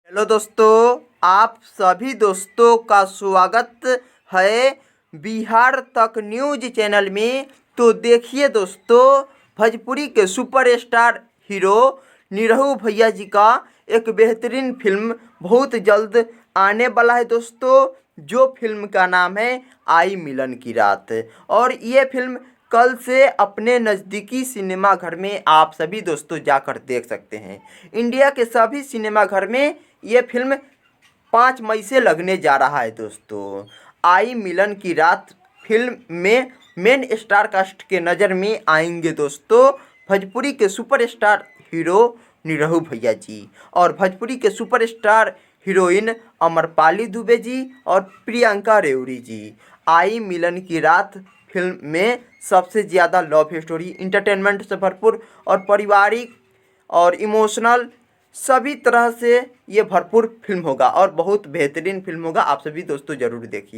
Hello दोस्तों, आप सभी दोस्तों का स्वागत है बिहार तक न्यूज चैनल में। तो देखिए दोस्तों, भोजपुरी के सुपरस्टार हीरो निरहू भैया जी का एक बेहतरीन फिल्म बहुत जल्द आने वाला है दोस्तों, जो फिल्म का नाम है आई मिलन की रात। और ये फिल्म कल से अपने नज़दीकी सिनेमा घर में आप सभी दोस्तों जाकर देख सकते हैं। इंडिया के सभी सिनेमा घर में ये फिल्म 5 मई से लगने जा रहा है दोस्तों। आई मिलन की रात फिल्म में मेन स्टार कास्ट के नज़र में आएंगे दोस्तों भोजपुरी के सुपरस्टार हीरो निरहू भैया जी और भोजपुरी के सुपरस्टार हीरोइन अमरपाली दुबे जी और प्रियंका रेवड़ी जी। आई मिलन की रात फिल्म में सबसे ज़्यादा लव स्टोरी, इंटरटेनमेंट से भरपूर और पारिवारिक और इमोशनल सभी तरह से ये भरपूर फिल्म होगा और बहुत बेहतरीन फिल्म होगा। आप सभी दोस्तों ज़रूर देखिए।